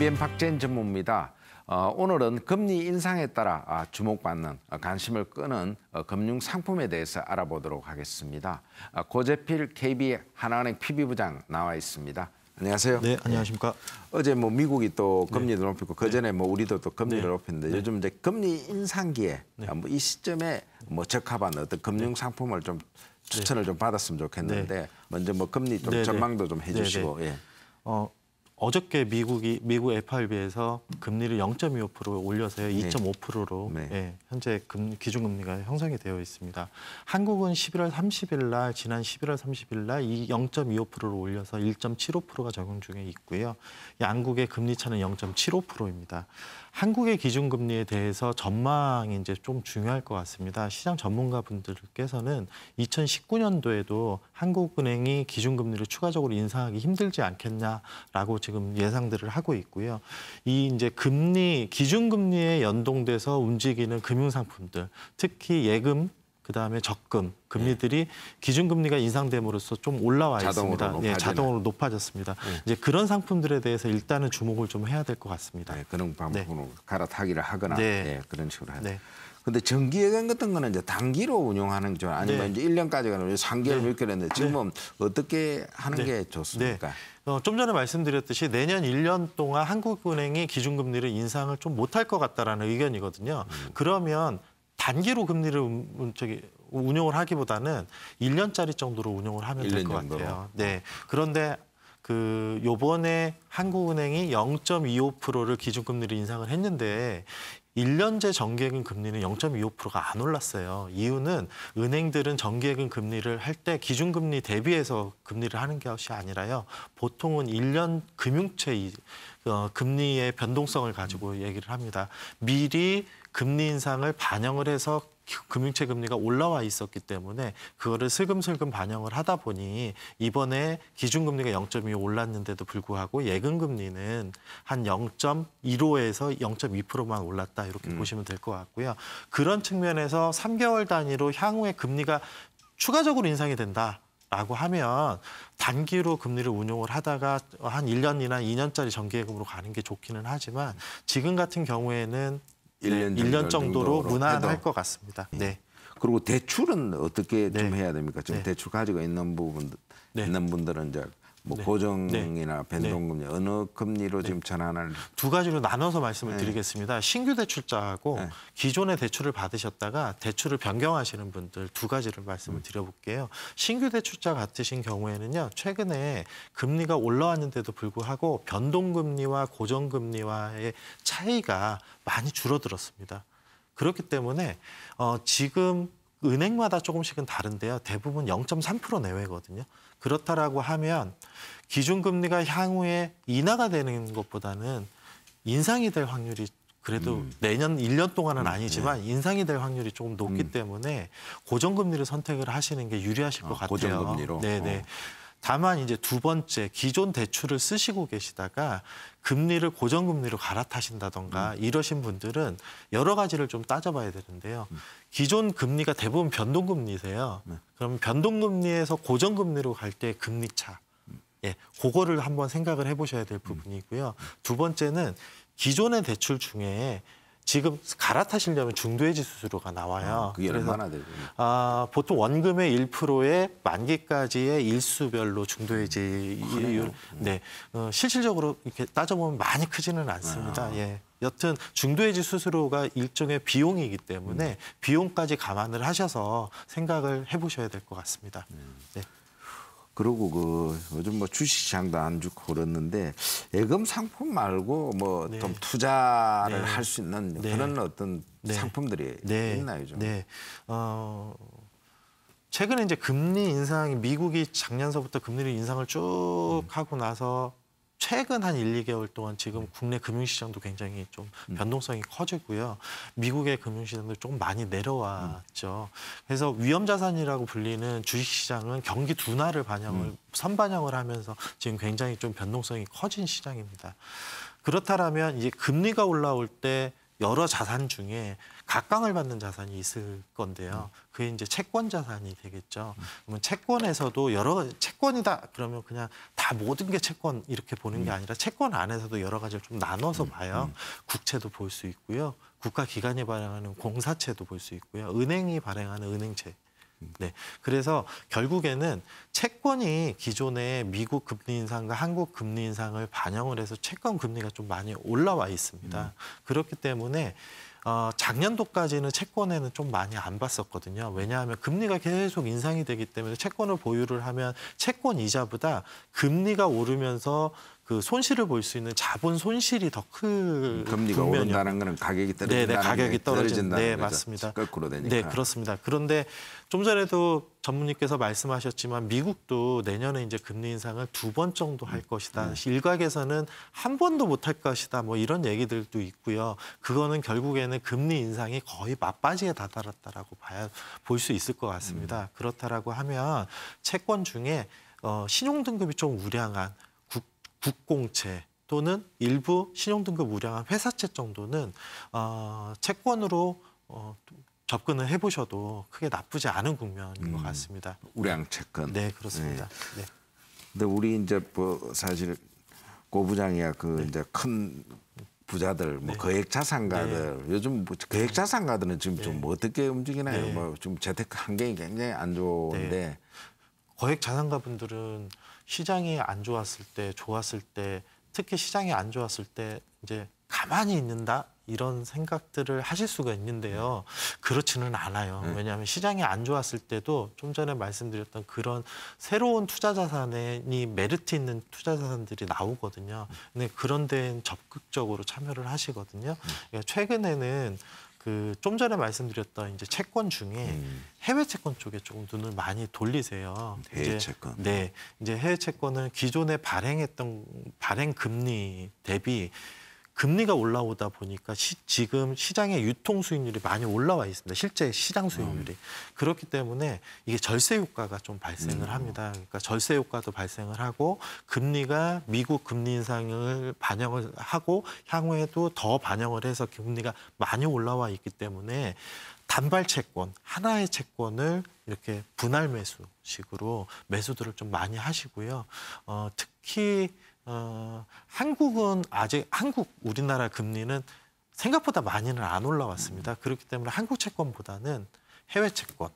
MBN 박재인 전무입니다. 오늘은 금리 인상에 따라 주목받는 관심을 끄는 금융 상품에 대해서 알아보도록 하겠습니다. 고재필 KB 하나은행 PB부장 나와 있습니다. 안녕하세요. 네, 안녕하십니까. 어제 미국이 또 금리를 높이고 그전에 우리도 또 금리를 높였는데 요즘 이제 금리 인상기에 이 시점에 적합한 어떤 금융 상품을 좀 추천을 좀 받았으면 좋겠는데 먼저 금리 좀 전망도 좀 해주시고. 예. 어저께 미국 FRB에서 금리를 0.25% 올려서요. 2.5%로 현재 기준금리가 형성이 되어 있습니다. 한국은 11월 30일 날 지난 11월 30일 날 이 0.25%를 올려서 1.75%가 적용 중에 있고요. 양국의 금리 차는 0.75%입니다. 한국의 기준금리에 대해서 전망이 이제 좀 중요할 것 같습니다. 시장 전문가분들께서는 2019년도에도 한국은행이 기준금리를 추가적으로 인상하기 힘들지 않겠냐라고 지금 예상들을 하고 있고요. 이 이제 기준금리에 연동돼서 움직이는 금융상품들, 특히 예금, 그다음에 적금, 금리들이 기준금리가 인상됨으로써 좀 올라와 있습니다. 자동으로 높아졌습니다. 이제 그런 상품들에 대해서 일단은 주목을 좀 해야 될 것 같습니다. 그런 방법으로 갈아타기를 하거나 그런 식으로 해야 돼요. 근데 정기예금 같은 거는 이제 단기로 운용하는 게 아니면 이제 1년까지 가는 3개월 몇 개월 했는데 지금은 어떻게 하는 게 좋습니까? 좀 전에 말씀드렸듯이 내년 1년 동안 한국은행이 기준금리를 인상을 좀 못할 것 같다라는 의견이거든요. 그러면 단기로 금리를 운용을 하기보다는 1년짜리 정도로 운용을 하면 될 것 같아요. 그런데 요번에 한국은행이 0.25%를 기준금리를 인상을 했는데 1년제 정기예금 금리는 0.25%가 안 올랐어요. 이유는 은행들은 정기예금 금리를 할 때 기준금리 대비해서 금리를 하는 것이 아니라요. 보통은 1년 금융채 금리의 변동성을 가지고 얘기를 합니다. 미리 금리 인상을 반영을 해서 금융채 금리가 올라와 있었기 때문에 그거를 슬금슬금 반영을 하다 보니 이번에 기준금리가 0.25 올랐는데도 불구하고 예금금리는 한 0.15에서 0.2%만 올랐다 이렇게 보시면 될 것 같고요. 그런 측면에서 3개월 단위로 향후에 금리가 추가적으로 인상이 된다라고 하면 단기로 금리를 운용을 하다가 한 1년이나 2년짜리 정기예금으로 가는 게 좋기는 하지만 지금 같은 경우에는 1년 정도로 무난할 것 같습니다. 그리고 대출은 어떻게 좀 해야 됩니까? 지금 대출 가지고 있는 분들은 이제 고정이나 변동금리 어느 금리로 지금 전환을 두 가지로 나눠서 말씀을 드리겠습니다. 신규 대출자하고 기존의 대출을 받으셨다가 대출을 변경하시는 분들 두 가지를 말씀을 드려볼게요. 신규 대출자 같으신 경우에는요. 최근에 금리가 올라왔는데도 불구하고 변동금리와 고정금리와의 차이가 많이 줄어들었습니다. 그렇기 때문에 지금 은행마다 조금씩은 다른데요. 대부분 0.3% 내외거든요. 그렇다라고 하면 기준금리가 향후에 인하가 되는 것보다는 인상이 될 확률이 그래도 내년 1년 동안은 아니지만 인상이 될 확률이 조금 높기 때문에 고정금리를 선택을 하시는 게 유리하실 것 같아요. 고정금리로? 다만 이제 두 번째 기존 대출을 쓰시고 계시다가 금리를 고정금리로 갈아타신다던가 이러신 분들은 여러 가지를 좀 따져봐야 되는데요. 기존 금리가 대부분 변동금리세요. 그럼 변동금리에서 고정금리로 갈 때 금리 차. 그거를 한번 생각을 해보셔야 될 부분이고요. 두 번째는 기존의 대출 중에 지금 갈아타시려면 중도해지 수수료가 나와요. 그게 얼마나 되죠? 보통 원금의 1%에 만기까지의 일수별로 중도해지 실질적으로 이렇게 따져보면 많이 크지는 않습니다. 여튼 중도해지 수수료가 일종의 비용이기 때문에 비용까지 감안을 하셔서 생각을 해보셔야 될 것 같습니다. 그리고 요즘 주식시장도 안 좋고 그랬는데 예금 상품 말고 좀 투자를 할 수 있는 그런 어떤 상품들이 있나요, 좀? 최근에 이제 금리 인상이 미국이 작년서부터 금리를 인상을 쭉 하고 나서 최근 한 1, 2개월 동안 지금 국내 금융시장도 굉장히 좀 변동성이 커지고요. 미국의 금융시장도 조금 많이 내려왔죠. 그래서 위험자산이라고 불리는 주식시장은 경기 둔화를 선반영을 하면서 지금 굉장히 좀 변동성이 커진 시장입니다. 그렇다면 이제 금리가 올라올 때 여러 자산 중에 각광을 받는 자산이 있을 건데요. 그게 이제 채권 자산이 되겠죠. 그러면 채권에서도 여러 채권이다 그러면 그냥 다 모든 게 채권 이렇게 보는 게 아니라 채권 안에서도 여러 가지를 좀 나눠서 봐요. 국채도 볼 수 있고요. 국가기관이 발행하는 공사채도 볼 수 있고요. 은행이 발행하는 은행채. 네, 그래서 결국에는 채권이 기존의 미국 금리 인상과 한국 금리 인상을 반영을 해서 채권 금리가 좀 많이 올라와 있습니다. 그렇기 때문에 작년도까지는 채권에는 좀 많이 안 봤었거든요. 왜냐하면 금리가 계속 인상이 되기 때문에 채권을 보유를 하면 채권 이자보다 금리가 오르면서 그 손실을 볼 수 있는 자본 손실이 더 큰 금리가 오른다는 거는 가격이 떨어진다는 네, 가격이 떨어진다는 네, 거죠. 맞습니다. 거꾸로 되니까. 네, 그렇습니다. 그런데 좀 전에도 전무님께서 말씀하셨지만 미국도 내년에 이제 금리 인상을 2번 정도 할 것이다. 일각에서는 한 번도 못 할 것이다. 뭐 이런 얘기들도 있고요. 그거는 결국에는 금리 인상이 거의 막바지에 다다랐다라고 볼 수 있을 것 같습니다. 그렇다라고 하면 채권 중에 신용등급이 좀 우량한 국공채 또는 일부 신용등급 우량한 회사채 정도는 채권으로 접근을 해보셔도 크게 나쁘지 않은 국면인 것 같습니다. 우량 채권. 네, 그렇습니다. 네. 근데 우리 이제 뭐 사실 고 부장이야 그 이제 큰 부자들, 뭐 거액 자산가들 요즘 뭐 거액 자산가들은 지금 좀 어떻게 움직이나요? 네. 뭐 좀 재테크 환경이 굉장히 안 좋은데 거액 자산가분들은 시장이 안 좋았을 때, 좋았을 때, 특히 시장이 안 좋았을 때 이제 가만히 있는다 이런 생각들을 하실 수가 있는데요. 그렇지는 않아요. 왜냐하면 시장이 안 좋았을 때도 좀 전에 말씀드렸던 그런 새로운 투자 자산이 메리트 있는 투자 자산들이 나오거든요. 근데 그런 데는 적극적으로 참여를 하시거든요. 그러니까 최근에는 그 좀 전에 말씀드렸던 이제 채권 중에 해외 채권 쪽에 조금 눈을 많이 돌리세요. 해외 채권. 네, 이제 해외 채권은 기존에 발행했던 발행 금리 대비 금리가 올라오다 보니까 지금 시장의 유통 수익률이 많이 올라와 있습니다. 실제 시장 수익률이. 그렇기 때문에 이게 절세 효과가 좀 발생을 합니다. 그러니까 절세 효과도 발생을 하고 금리가 미국 금리 인상을 반영을 하고 향후에도 더 반영을 해서 금리가 많이 올라와 있기 때문에 단발 채권, 하나의 채권을 이렇게 분할 매수식으로 매수들을 좀 많이 하시고요. 특히 한국은 아직 우리나라 금리는 생각보다 많이는 안 올라왔습니다. 그렇기 때문에 한국 채권보다는 해외 채권.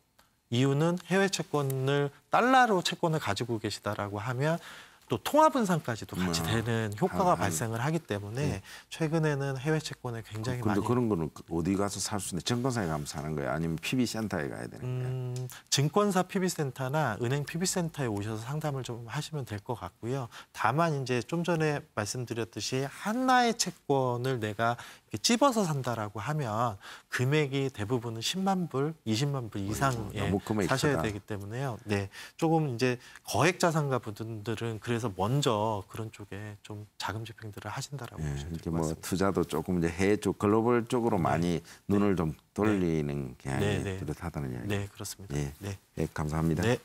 이유는 해외 채권을 달러로 채권을 가지고 계시다라고 하면 또 통화 분산까지도 같이 되는 효과가 발생을 하기 때문에 최근에는 해외 채권에 굉장히 많이. 근데 그런 거는 어디 가서 살 수 있는 증권사에 가면 사는 거예요? 아니면 PB센터에 가야 되는 거예요? 증권사 PB센터나 은행 PB센터에 오셔서 상담을 좀 하시면 될 것 같고요. 다만 이제 좀 전에 말씀드렸듯이 하나의 채권을 내가 이렇게 찝어서 산다라고 하면 금액이 대부분은 10만 불, 20만 불 이상에 사셔야 되기 때문에요. 네, 조금 이제 거액 자산가 분들은 그래서 먼저 그런 쪽에 좀 자금 집행들을 하신다라고 보시면 될 것 뭐 같습니다. 투자도 조금 이제 해외 쪽 글로벌 쪽으로 많이 눈을 좀 돌리는 경향이 뚜렷하다는 이야기. 네, 그렇습니다. 예. 네. 예, 감사합니다. 네.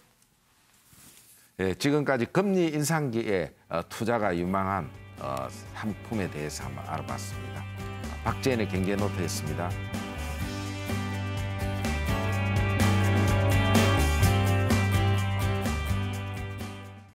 예, 지금까지 금리 인상기에 투자가 유망한 상품에 대해서 한번 알아봤습니다. 박재인의 경제노트였습니다.